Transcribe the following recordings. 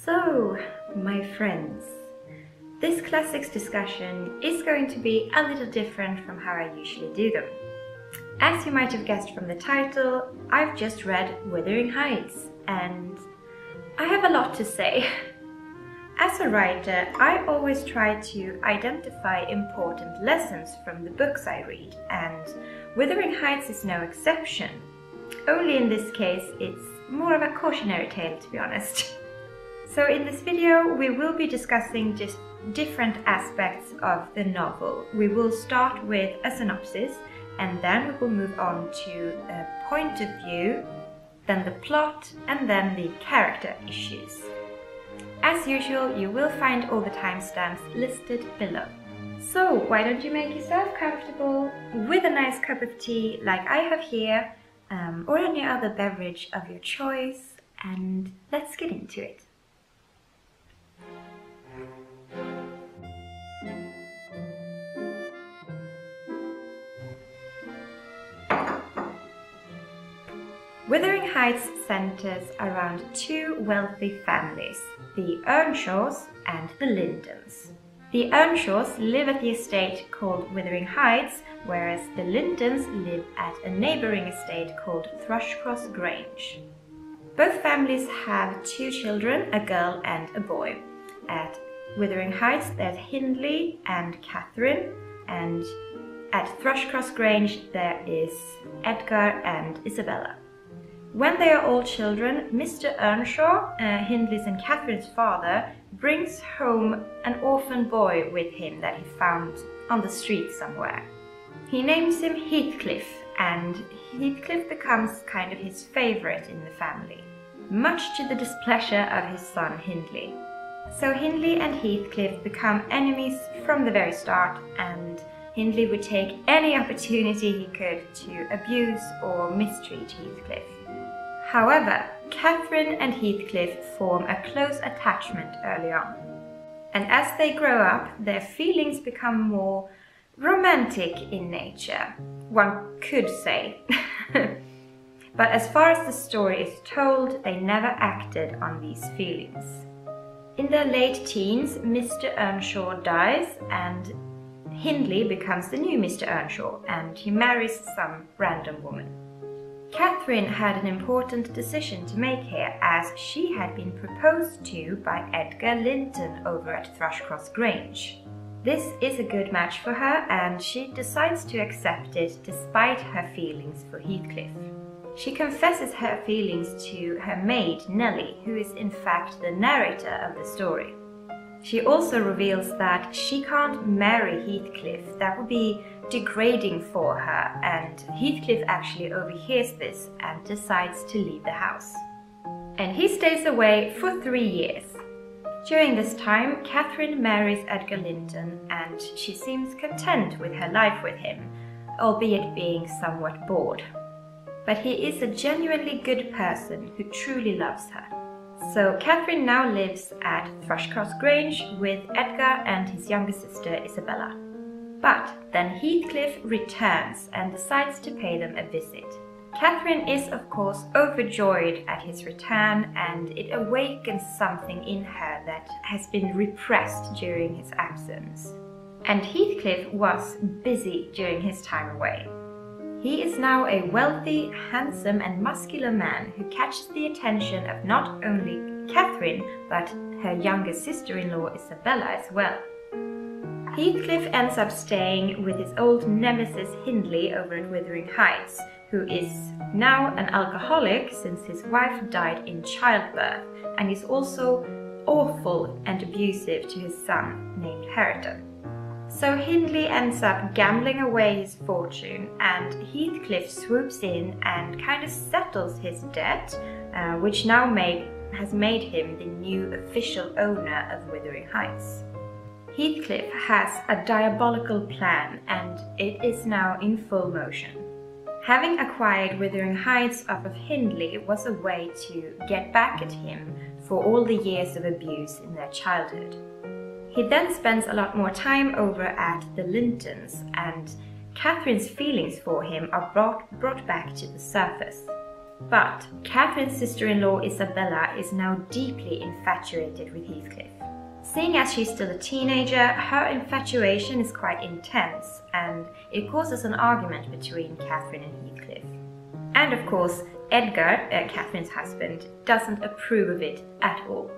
So, my friends, this classics discussion is going to be a little different from how I usually do them. As you might have guessed from the title, I've just read Wuthering Heights, and I have a lot to say. As a writer, I always try to identify important lessons from the books I read, and Wuthering Heights is no exception. Only in this case, it's more of a cautionary tale, to be honest. So in this video, we will be discussing just different aspects of the novel. We will start with a synopsis, and then we will move on to a point of view, then the plot, and then the character issues. As usual, you will find all the timestamps listed below. So why don't you make yourself comfortable with a nice cup of tea like I have here, or any other beverage of your choice, and let's get into it. Wuthering Heights centers around two wealthy families, the Earnshaws and the Lindens. The Earnshaws live at the estate called Wuthering Heights, whereas the Lindens live at a neighbouring estate called Thrushcross Grange. Both families have two children, a girl and a boy. At Wuthering Heights there's Hindley and Catherine, and at Thrushcross Grange there is Edgar and Isabella. When they are all children, Mr. Earnshaw, Hindley's and Catherine's father, brings home an orphan boy with him that he found on the street somewhere. He names him Heathcliff, and Heathcliff becomes kind of his favourite in the family, much to the displeasure of his son Hindley. So Hindley and Heathcliff become enemies from the very start, and Hindley would take any opportunity he could to abuse or mistreat Heathcliff. However, Catherine and Heathcliff form a close attachment early on. And as they grow up, their feelings become more romantic in nature, one could say. But as far as the story is told, they never acted on these feelings. In their late teens, Mr. Earnshaw dies, and Hindley becomes the new Mr. Earnshaw, and he marries some random woman. Catherine had an important decision to make here, as she had been proposed to by Edgar Linton over at Thrushcross Grange. This is a good match for her, and she decides to accept it despite her feelings for Heathcliff. She confesses her feelings to her maid Nellie, who is in fact the narrator of the story. She also reveals that she can't marry Heathcliff. That would be degrading for her, and Heathcliff actually overhears this and decides to leave the house. And he stays away for 3 years. During this time, Catherine marries Edgar Linton, and she seems content with her life with him, albeit being somewhat bored. But he is a genuinely good person who truly loves her. So Catherine now lives at Thrushcross Grange with Edgar and his younger sister Isabella. But then Heathcliff returns and decides to pay them a visit. Catherine is of course overjoyed at his return, and it awakens something in her that has been repressed during his absence. And Heathcliff was busy during his time away. He is now a wealthy, handsome and muscular man who catches the attention of not only Catherine, but her younger sister-in-law Isabella as well. Heathcliff ends up staying with his old nemesis Hindley over at Wuthering Heights, who is now an alcoholic since his wife died in childbirth, and is also awful and abusive to his son named Hareton. So Hindley ends up gambling away his fortune, and Heathcliff swoops in and kind of settles his debt, which now has made him the new official owner of Wuthering Heights. Heathcliff has a diabolical plan, and it is now in full motion. Having acquired Wuthering Heights off of Hindley was a way to get back at him for all the years of abuse in their childhood. He then spends a lot more time over at the Lintons, and Catherine's feelings for him are brought back to the surface. But Catherine's sister-in-law Isabella is now deeply infatuated with Heathcliff. Seeing as she's still a teenager, her infatuation is quite intense, and it causes an argument between Catherine and Heathcliff. And of course, Edgar, Catherine's husband, doesn't approve of it at all.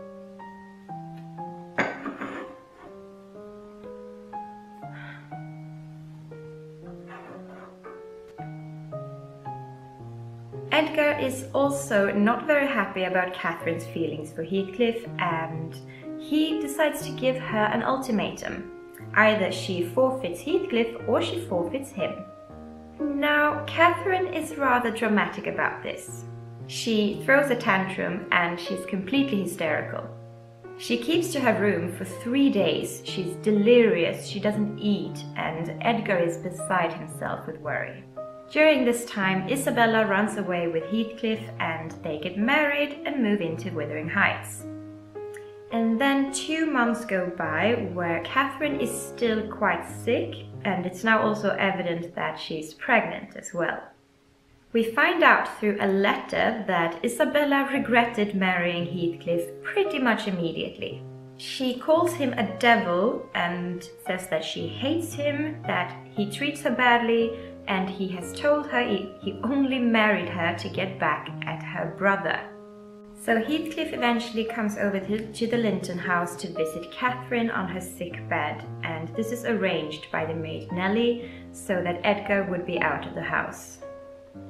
Edgar is also not very happy about Catherine's feelings for Heathcliff, and he decides to give her an ultimatum. Either she forfeits Heathcliff or she forfeits him. Now, Catherine is rather dramatic about this. She throws a tantrum and she's completely hysterical. She keeps to her room for 3 days. She's delirious, she doesn't eat, and Edgar is beside himself with worry. During this time, Isabella runs away with Heathcliff and they get married and move into Wuthering Heights. And then 2 months go by where Catherine is still quite sick, and it's now also evident that she's pregnant as well. We find out through a letter that Isabella regretted marrying Heathcliff pretty much immediately. She calls him a devil and says that she hates him, that he treats her badly, and he has told her he only married her to get back at her brother. So Heathcliff eventually comes over to the Linton house to visit Catherine on her sick bed, and this is arranged by the maid Nellie so that Edgar would be out of the house.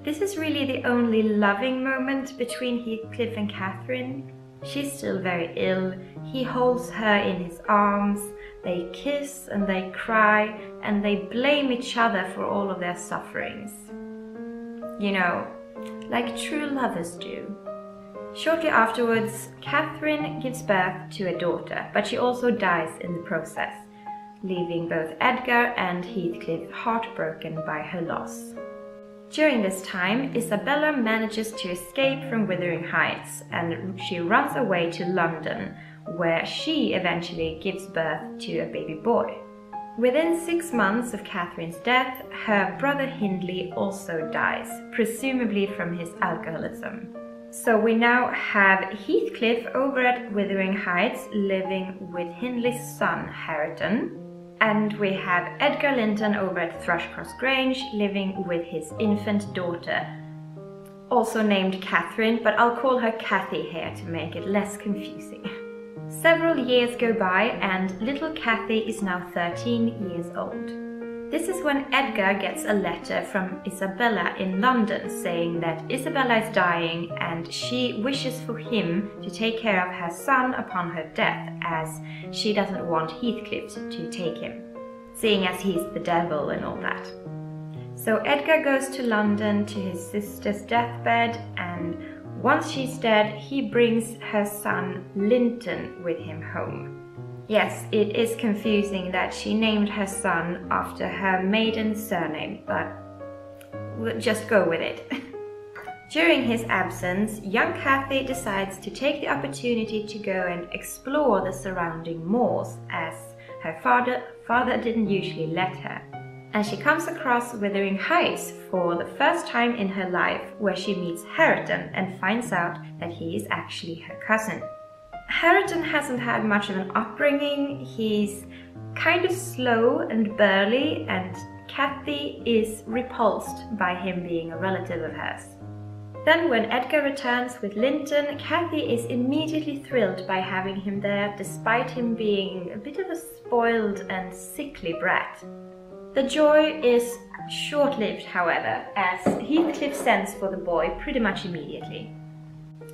This is really the only loving moment between Heathcliff and Catherine. She's still very ill, he holds her in his arms, they kiss and they cry and they blame each other for all of their sufferings. You know, like true lovers do. Shortly afterwards, Catherine gives birth to a daughter, but she also dies in the process, leaving both Edgar and Heathcliff heartbroken by her loss. During this time, Isabella manages to escape from Wuthering Heights and she runs away to London, where she eventually gives birth to a baby boy. Within 6 months of Catherine's death, her brother Hindley also dies, presumably from his alcoholism. So we now have Heathcliff over at Wuthering Heights living with Hindley's son Hareton, and we have Edgar Linton over at Thrushcross Grange living with his infant daughter, also named Catherine, but I'll call her Cathy here to make it less confusing. Several years go by and little Cathy is now 13 years old. This is when Edgar gets a letter from Isabella in London saying that Isabella is dying and she wishes for him to take care of her son upon her death, as she doesn't want Heathcliff to take him, seeing as he's the devil and all that. So Edgar goes to London to his sister's deathbed, and once she's dead, he brings her son Linton with him home. Yes, it is confusing that she named her son after her maiden surname, but we'll just go with it. During his absence, young Cathy decides to take the opportunity to go and explore the surrounding moors, as her father didn't usually let her. And she comes across Wuthering Heights for the first time in her life, where she meets Hareton and finds out that he is actually her cousin. Hareton hasn't had much of an upbringing, he's kind of slow and burly, and Cathy is repulsed by him being a relative of hers. Then when Edgar returns with Linton, Cathy is immediately thrilled by having him there, despite him being a bit of a spoiled and sickly brat. The joy is short-lived, however, as Heathcliff sends for the boy pretty much immediately.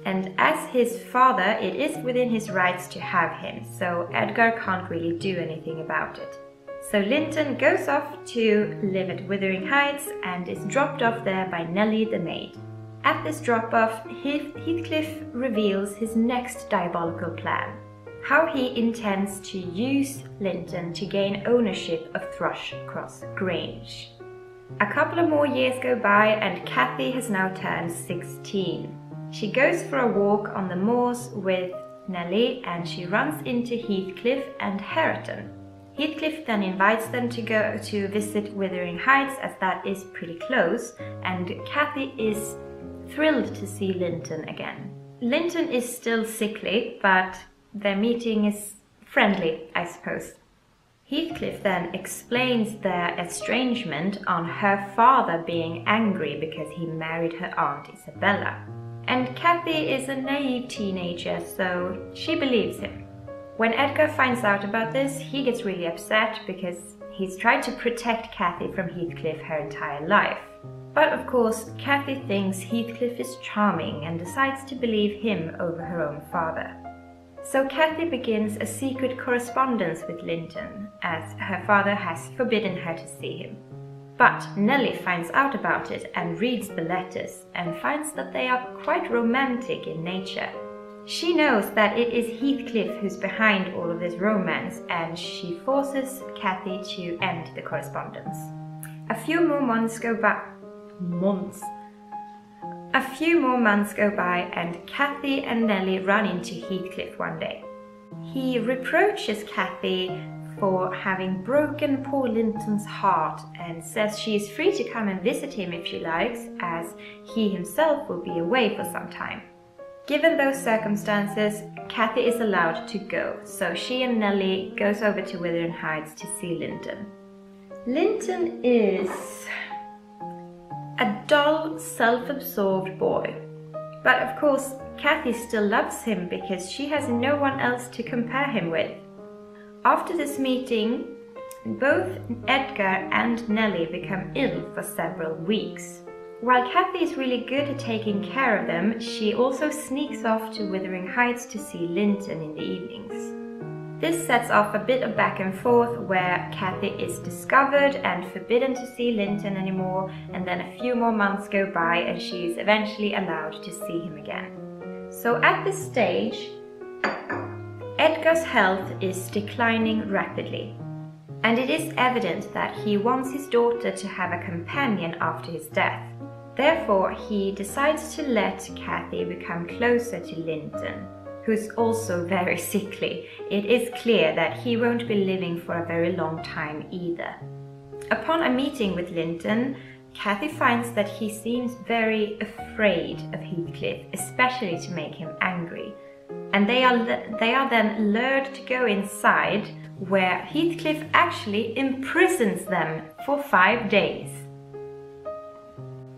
And as his father, it is within his rights to have him, so Edgar can't really do anything about it. So Linton goes off to live at Wuthering Heights and is dropped off there by Nellie the maid. At this drop-off, Heathcliff reveals his next diabolical plan: how he intends to use Linton to gain ownership of Thrushcross Grange. A couple of more years go by and Cathy has now turned 16. She goes for a walk on the moors with Nellie and she runs into Heathcliff and Hareton. Heathcliff then invites them to go to visit Wuthering Heights, as that is pretty close, and Cathy is thrilled to see Linton again. Linton is still sickly, but their meeting is friendly, I suppose. Heathcliff then explains their estrangement on her father being angry because he married her Aunt Isabella. And Cathy is a naive teenager, so she believes him. When Edgar finds out about this, he gets really upset because he's tried to protect Cathy from Heathcliff her entire life. But of course, Cathy thinks Heathcliff is charming and decides to believe him over her own father. So Cathy begins a secret correspondence with Linton, as her father has forbidden her to see him. But Nellie finds out about it and reads the letters and finds that they are quite romantic in nature. She knows that it is Heathcliff who's behind all of this romance, and she forces Cathy to end the correspondence. A few more months go by, and Cathy and Nellie run into Heathcliff one day. He reproaches Cathy for having broken poor Linton's heart and says she is free to come and visit him if she likes, as he himself will be away for some time. Given those circumstances, Cathy is allowed to go, so she and Nellie goes over to Wuthering Heights to see Linton. Linton is a dull, self-absorbed boy. But of course, Cathy still loves him because she has no one else to compare him with. After this meeting, both Edgar and Nellie become ill for several weeks. While Cathy is really good at taking care of them, she also sneaks off to Wuthering Heights to see Linton in the evenings. This sets off a bit of back and forth where Cathy is discovered and forbidden to see Linton anymore, and then a few more months go by and she is eventually allowed to see him again. So at this stage, Edgar's health is declining rapidly, and it is evident that he wants his daughter to have a companion after his death. Therefore, he decides to let Cathy become closer to Linton, who's also very sickly. It is clear that he won't be living for a very long time either. Upon a meeting with Linton, Cathy finds that he seems very afraid of Heathcliff, especially to make him angry. And they are then lured to go inside, where Heathcliff actually imprisons them for 5 days.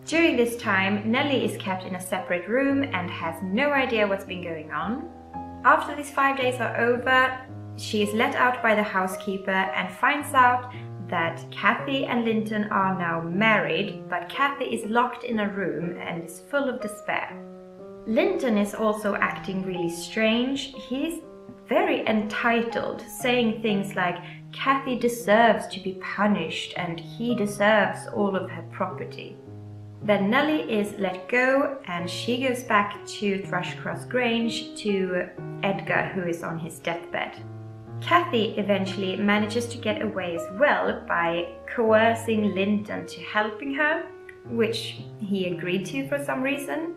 During this time, Nellie is kept in a separate room and has no idea what's been going on. After these 5 days are over, she is let out by the housekeeper and finds out that Cathy and Linton are now married, but Cathy is locked in a room and is full of despair. Linton is also acting really strange. He's very entitled, saying things like Cathy deserves to be punished and he deserves all of her property. Then Nellie is let go and she goes back to Thrushcross Grange to Edgar, who is on his deathbed. Cathy eventually manages to get away as well by coercing Linton to helping her, which he agreed to for some reason,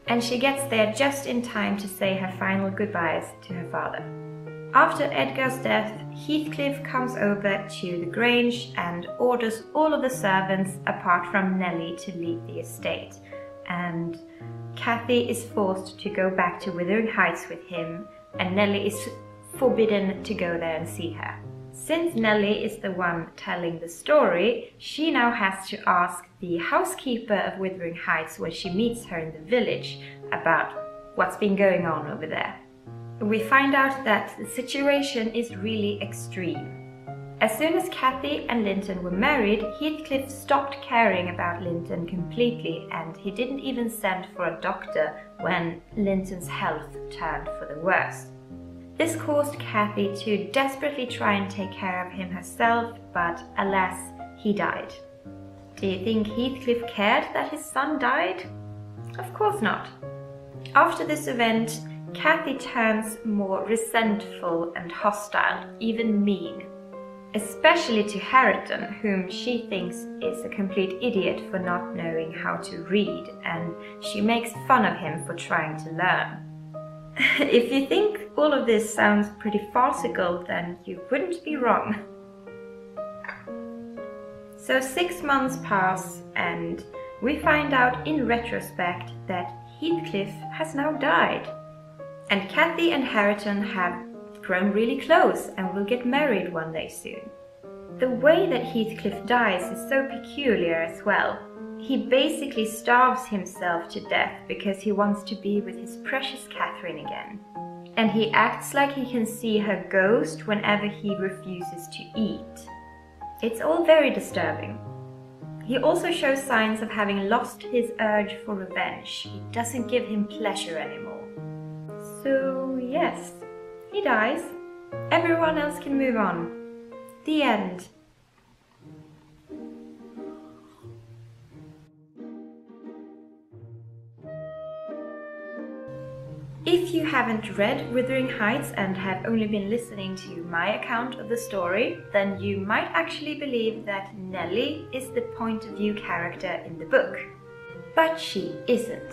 and she gets there just in time to say her final goodbyes to her father. After Edgar's death, Heathcliff comes over to the Grange and orders all of the servants, apart from Nellie, to leave the estate, and Cathy is forced to go back to Wuthering Heights with him, and Nellie is forbidden to go there and see her. Since Nellie is the one telling the story, she now has to ask the housekeeper of Wuthering Heights when she meets her in the village about what's been going on over there. We find out that the situation is really extreme. As soon as Cathy and Linton were married, Heathcliff stopped caring about Linton completely, and he didn't even send for a doctor when Linton's health turned for the worse. This caused Cathy to desperately try and take care of him herself, but alas, he died. Do you think Heathcliff cared that his son died? Of course not. After this event, Cathy turns more resentful and hostile, even mean, especially to Hareton, whom she thinks is a complete idiot for not knowing how to read, and she makes fun of him for trying to learn. If you think all of this sounds pretty farcical, then you wouldn't be wrong. So 6 months pass and we find out in retrospect that Heathcliff has now died. And Cathy and Hareton have grown really close and will get married one day soon. The way that Heathcliff dies is so peculiar as well. He basically starves himself to death because he wants to be with his precious Catherine again. And he acts like he can see her ghost whenever he refuses to eat. It's all very disturbing. He also shows signs of having lost his urge for revenge. It doesn't give him pleasure anymore. So yes, he dies. Everyone else can move on. The end. If you haven't read Wuthering Heights and have only been listening to my account of the story, then you might actually believe that Nellie is the point of view character in the book. But she isn't.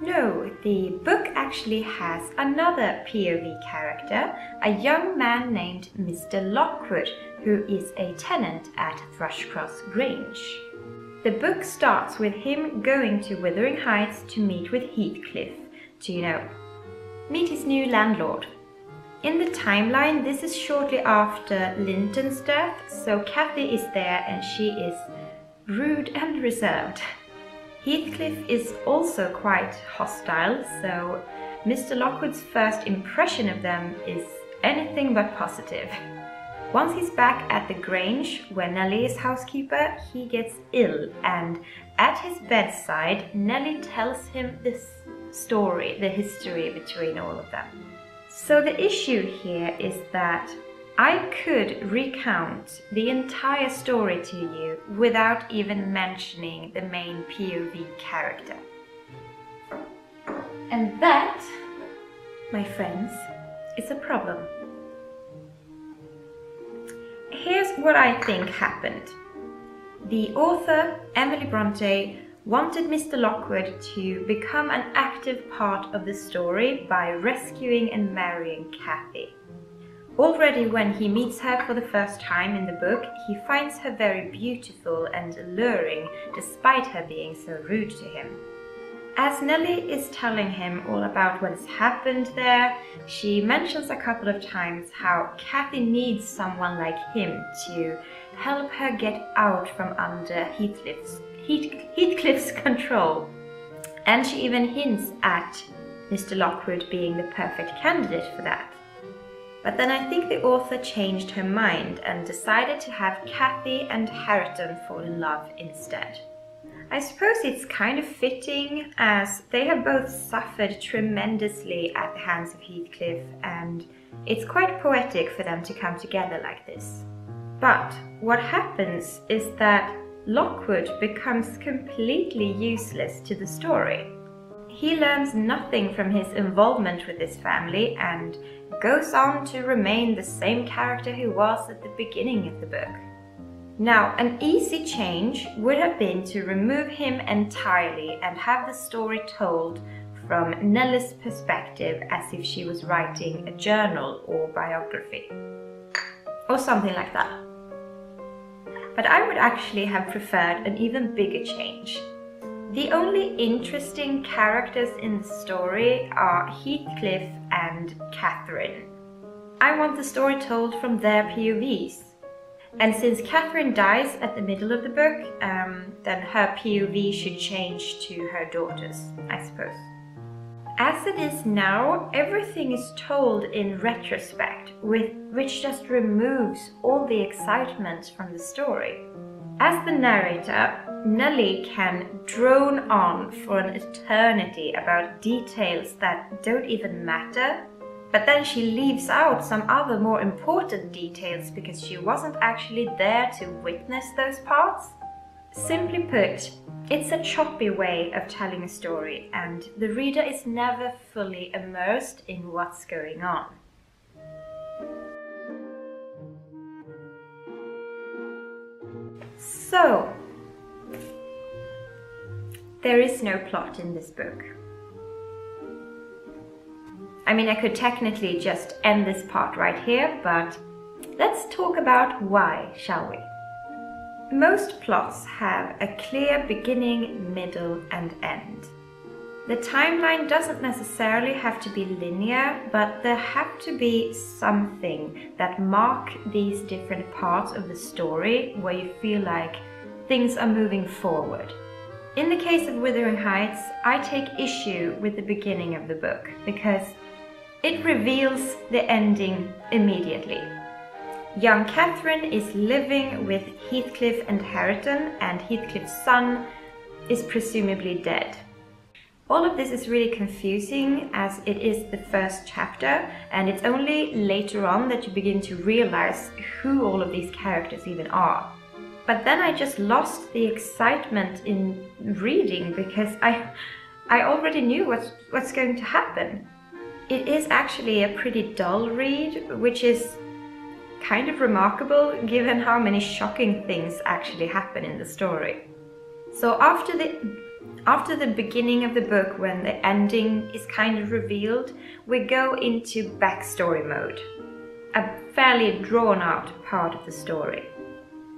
No, the book actually has another POV character, a young man named Mr. Lockwood, who is a tenant at Thrushcross Grange. The book starts with him going to Wuthering Heights to meet with Heathcliff, to, meet his new landlord. In the timeline, this is shortly after Linton's death, so Cathy is there and she is rude and reserved. Heathcliff is also quite hostile, so Mr. Lockwood's first impression of them is anything but positive. Once he's back at the Grange, where Nellie is housekeeper, he gets ill, and at his bedside, Nellie tells him this story, the history between all of them. So the issue here is that I could recount the entire story to you without even mentioning the main POV character. And that, my friends, is a problem. Here's what I think happened. The author, Emily Bronte, wanted Mr. Lockwood to become an active part of the story by rescuing and marrying Cathy. Already when he meets her for the first time in the book, he finds her very beautiful and alluring despite her being so rude to him. As Nellie is telling him all about what has happened there, she mentions a couple of times how Cathy needs someone like him to help her get out from under Heathcliff's control. And she even hints at Mr. Lockwood being the perfect candidate for that. But then I think the author changed her mind and decided to have Cathy and Hareton fall in love instead. I suppose it's kind of fitting, as they have both suffered tremendously at the hands of Heathcliff, and it's quite poetic for them to come together like this. But what happens is that Lockwood becomes completely useless to the story. He learns nothing from his involvement with this family and goes on to remain the same character he was at the beginning of the book. Now, an easy change would have been to remove him entirely and have the story told from Nellie's perspective, as if she was writing a journal or biography, or something like that. But I would actually have preferred an even bigger change. The only interesting characters in the story are Heathcliff and Catherine. I want the story told from their POVs. And since Catherine dies at the middle of the book, then her POV should change to her daughters, I suppose. As it is now, everything is told in retrospect, which just removes all the excitement from the story. As the narrator, Nellie can drone on for an eternity about details that don't even matter, but then she leaves out some other more important details because she wasn't actually there to witness those parts. Simply put, it's a choppy way of telling a story, and the reader is never fully immersed in what's going on. So, there is no plot in this book. I mean, I could technically just end this part right here, but let's talk about why, shall we? Most plots have a clear beginning, middle, and end. The timeline doesn't necessarily have to be linear, but there have to be something that mark these different parts of the story where you feel like things are moving forward. In the case of Wuthering Heights, I take issue with the beginning of the book because it reveals the ending immediately. Young Catherine is living with Heathcliff and Hareton, and Heathcliff's son is presumably dead. All of this is really confusing as it is the first chapter, and it's only later on that you begin to realize who all of these characters even are. But then I just lost the excitement in reading because I already knew what's going to happen. It is actually a pretty dull read, which is kind of remarkable given how many shocking things actually happen in the story. So after the beginning of the book, when the ending is kind of revealed, we go into backstory mode, a fairly drawn out part of the story.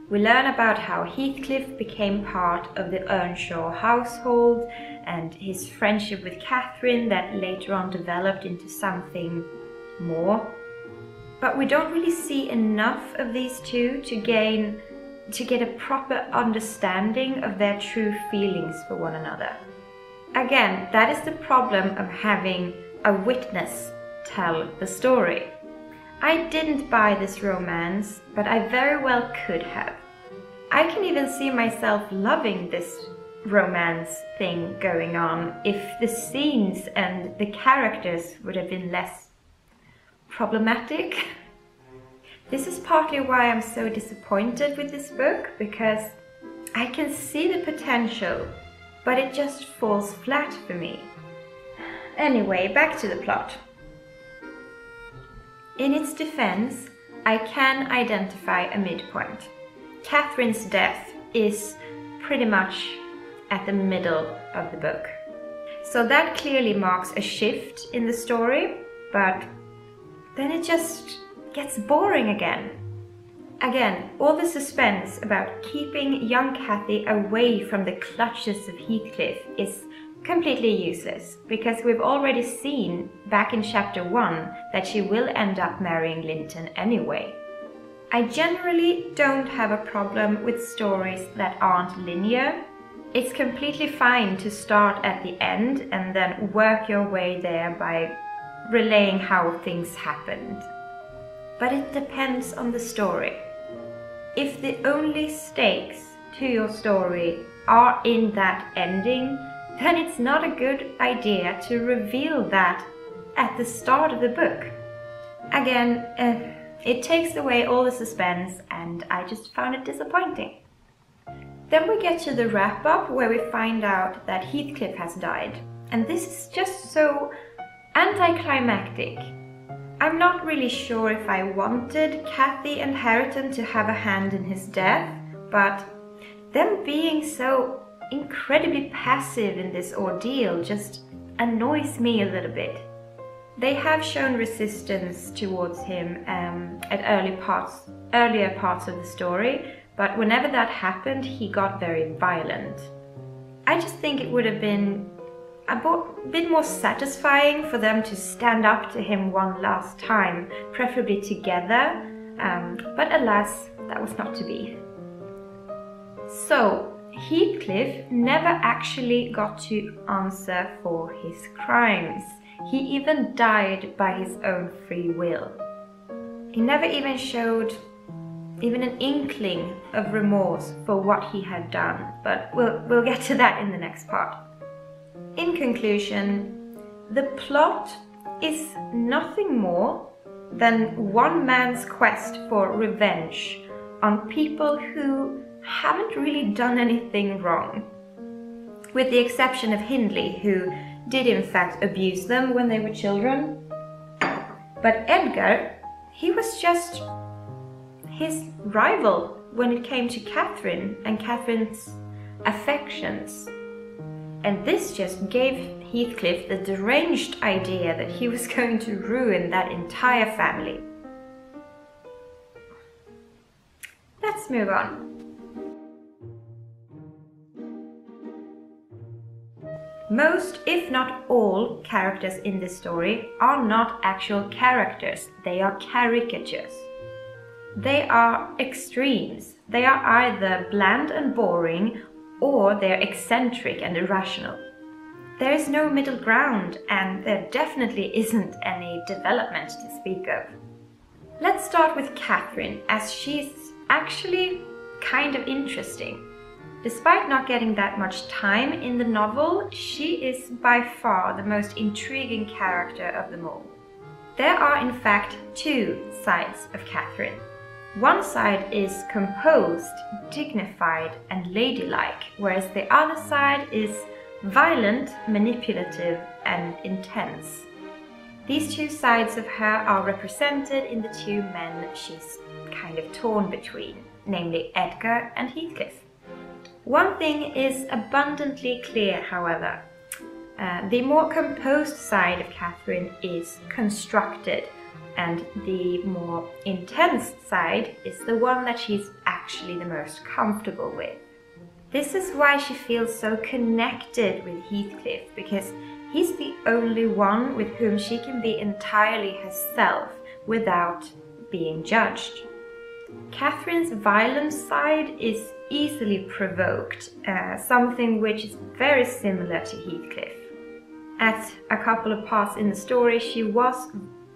We learn about how Heathcliff became part of the Earnshaw household and his friendship with Catherine that later on developed into something more. But we don't really see enough of these two to get a proper understanding of their true feelings for one another. Again, that is the problem of having a witness tell the story. I didn't buy this romance, but I very well could have. I can even see myself loving this romance thing going on if the scenes and the characters would have been less problematic. This is partly why I'm so disappointed with this book, because I can see the potential, but it just falls flat for me. Anyway, back to the plot. In its defense, I can identify a midpoint. Catherine's death is pretty much at the middle of the book. So that clearly marks a shift in the story, but then it just gets boring again. Again, all the suspense about keeping young Cathy away from the clutches of Heathcliff is completely useless, because we've already seen back in chapter 1 that she will end up marrying Linton anyway. I generally don't have a problem with stories that aren't linear. It's completely fine to start at the end and then work your way there by relaying how things happened. But it depends on the story. If the only stakes to your story are in that ending, then it's not a good idea to reveal that at the start of the book. Again, it takes away all the suspense, and I just found it disappointing. Then we get to the wrap-up where we find out that Heathcliff has died, and this is just so anticlimactic. I'm not really sure if I wanted Cathy and Hareton to have a hand in his death, but them being so incredibly passive in this ordeal just annoys me a little bit. They have shown resistance towards him at earlier parts of the story, but whenever that happened, he got very violent. I just think it would have been a bit more satisfying for them to stand up to him one last time, preferably together, but alas, that was not to be. So, Heathcliff never actually got to answer for his crimes. He even died by his own free will. He never even showed even an inkling of remorse for what he had done, but we'll get to that in the next part. In conclusion, the plot is nothing more than one man's quest for revenge on people who haven't really done anything wrong, with the exception of Hindley, who did in fact abuse them when they were children. But Edgar, he was just his rival when it came to Catherine and Catherine's affections. And this just gave Heathcliff the deranged idea that he was going to ruin that entire family. Let's move on. Most, if not all, characters in this story are not actual characters, they are caricatures. They are extremes. They are either bland and boring, or they're eccentric and irrational. There is no middle ground, and there definitely isn't any development to speak of. Let's start with Catherine, as she's actually kind of interesting. Despite not getting that much time in the novel, she is by far the most intriguing character of them all. There are in fact two sides of Catherine. One side is composed, dignified, and ladylike, whereas the other side is violent, manipulative, and intense. These two sides of her are represented in the two men she's kind of torn between, namely Edgar and Heathcliff. One thing is abundantly clear, however. The more composed side of Catherine is constructed, and the more intense side is the one that she's actually the most comfortable with. This is why she feels so connected with Heathcliff, because he's the only one with whom she can be entirely herself without being judged. Catherine's violent side is easily provoked, something which is very similar to Heathcliff. At a couple of parts in the story, she was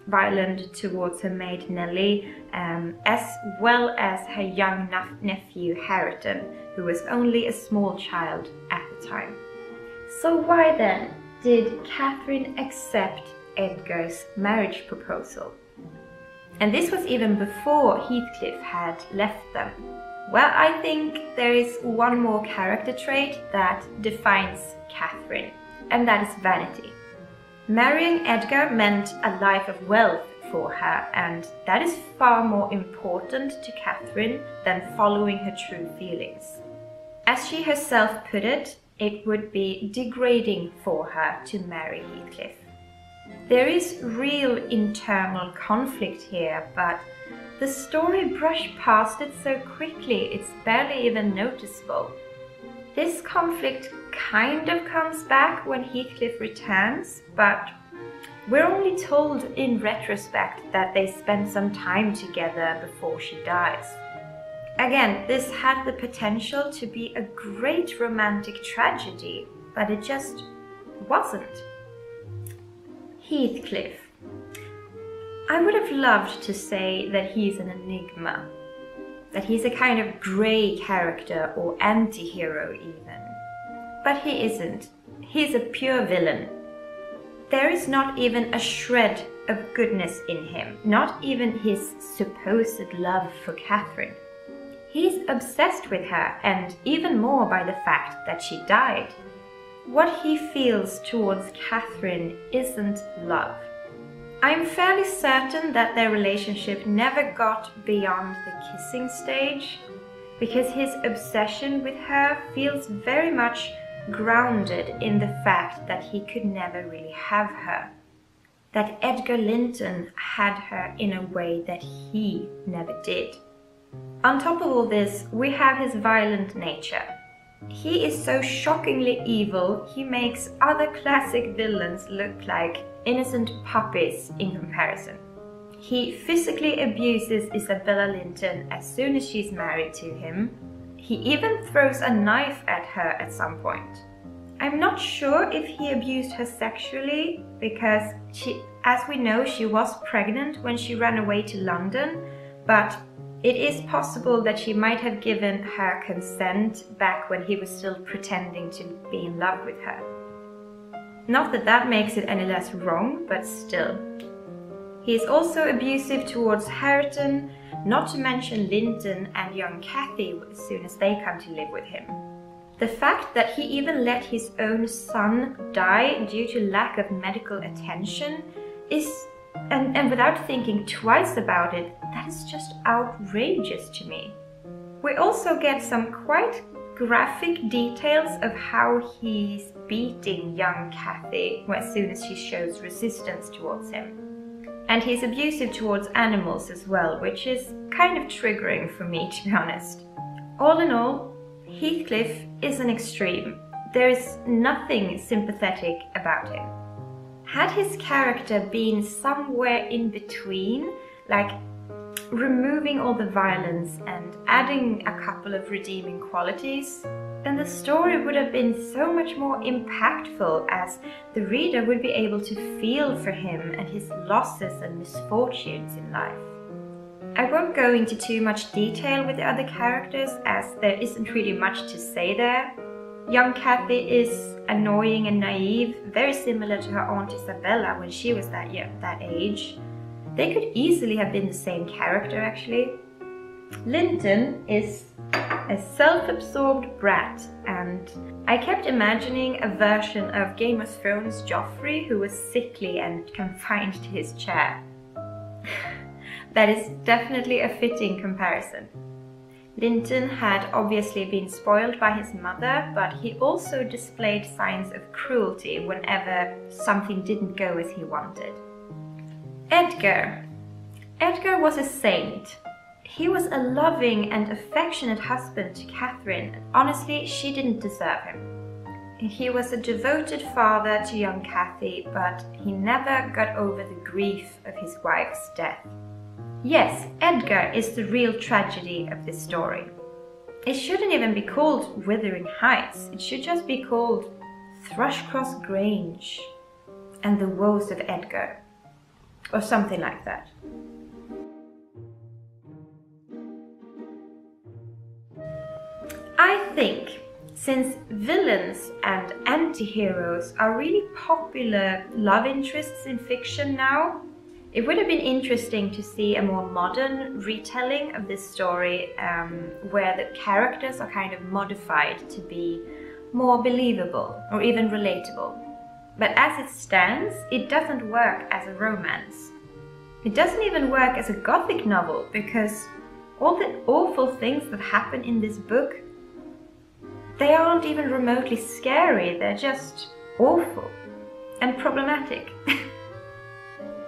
violent towards her maid Nellie, as well as her young nephew Hareton, who was only a small child at the time. So why then did Catherine accept Edgar's marriage proposal? And this was even before Heathcliff had left them. Well, I think there is one more character trait that defines Catherine, and that is vanity. Marrying Edgar meant a life of wealth for her, and that is far more important to Catherine than following her true feelings. As she herself put it, it would be degrading for her to marry Heathcliff. There is real internal conflict here, but the story brushed past it so quickly it's barely even noticeable. This conflict kind of comes back when Heathcliff returns, but we're only told in retrospect that they spent some time together before she dies. Again, this had the potential to be a great romantic tragedy, but it just wasn't. Heathcliff. I would have loved to say that he's an enigma, that he's a kind of grey character or anti-hero even. But he isn't. He's a pure villain. There is not even a shred of goodness in him, not even his supposed love for Catherine. He's obsessed with her, and even more by the fact that she died. What he feels towards Catherine isn't love. I'm fairly certain that their relationship never got beyond the kissing stage, because his obsession with her feels very much grounded in the fact that he could never really have her. That Edgar Linton had her in a way that he never did. On top of all this, we have his violent nature. He is so shockingly evil, he makes other classic villains look like innocent puppies in comparison. He physically abuses Isabella Linton as soon as she's married to him. He even throws a knife at her at some point. I'm not sure if he abused her sexually, because as we know, she was pregnant when she ran away to London, but it is possible that she might have given her consent back when he was still pretending to be in love with her. Not that that makes it any less wrong, but still. He is also abusive towards Hareton, not to mention Linton and young Cathy as soon as they come to live with him. The fact that he even let his own son die due to lack of medical attention is, and without thinking twice about it, that is just outrageous to me. We also get some quite graphic details of how he's beating young Cathy as soon as she shows resistance towards him. And he's abusive towards animals as well, which is kind of triggering for me, to be honest. All in all, Heathcliff is an extreme, there is nothing sympathetic about him. Had his character been somewhere in between, like removing all the violence and adding a couple of redeeming qualities, then the story would have been so much more impactful, as the reader would be able to feel for him and his losses and misfortunes in life. I won't go into too much detail with the other characters, as there isn't really much to say there. Young Cathy is annoying and naive, very similar to her Aunt Isabella when she was that age. They could easily have been the same character, actually. Linton is a self-absorbed brat, and I kept imagining a version of Game of Thrones Joffrey who was sickly and confined to his chair. That is definitely a fitting comparison. Linton had obviously been spoiled by his mother, but he also displayed signs of cruelty whenever something didn't go as he wanted. Edgar. Edgar was a saint. He was a loving and affectionate husband to Catherine. Honestly, she didn't deserve him. He was a devoted father to young Cathy, but he never got over the grief of his wife's death. Yes, Edgar is the real tragedy of this story. It shouldn't even be called Wuthering Heights. It should just be called Thrushcross Grange and the Woes of Edgar, or something like that. I think since villains and anti-heroes are really popular love interests in fiction now, it would have been interesting to see a more modern retelling of this story, where the characters are kind of modified to be more believable or even relatable. But as it stands, it doesn't work as a romance. It doesn't even work as a gothic novel, because all the awful things that happen in this book, they aren't even remotely scary, they're just awful and problematic.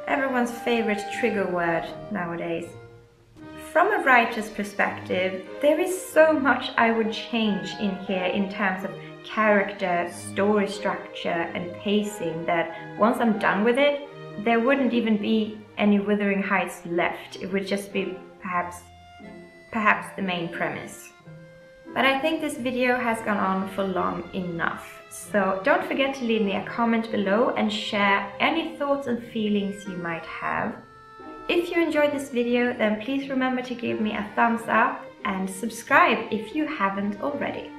Everyone's favorite trigger word nowadays. From a writer's perspective, there is so much I would change in here in terms of character, story structure and pacing, that once I'm done with it, there wouldn't even be any Wuthering Heights left. It would just be perhaps the main premise. But I think this video has gone on for long enough. So don't forget to leave me a comment below and share any thoughts and feelings you might have. If you enjoyed this video, then please remember to give me a thumbs up and subscribe if you haven't already.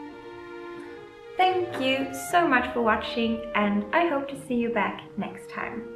Thank you so much for watching, and I hope to see you back next time.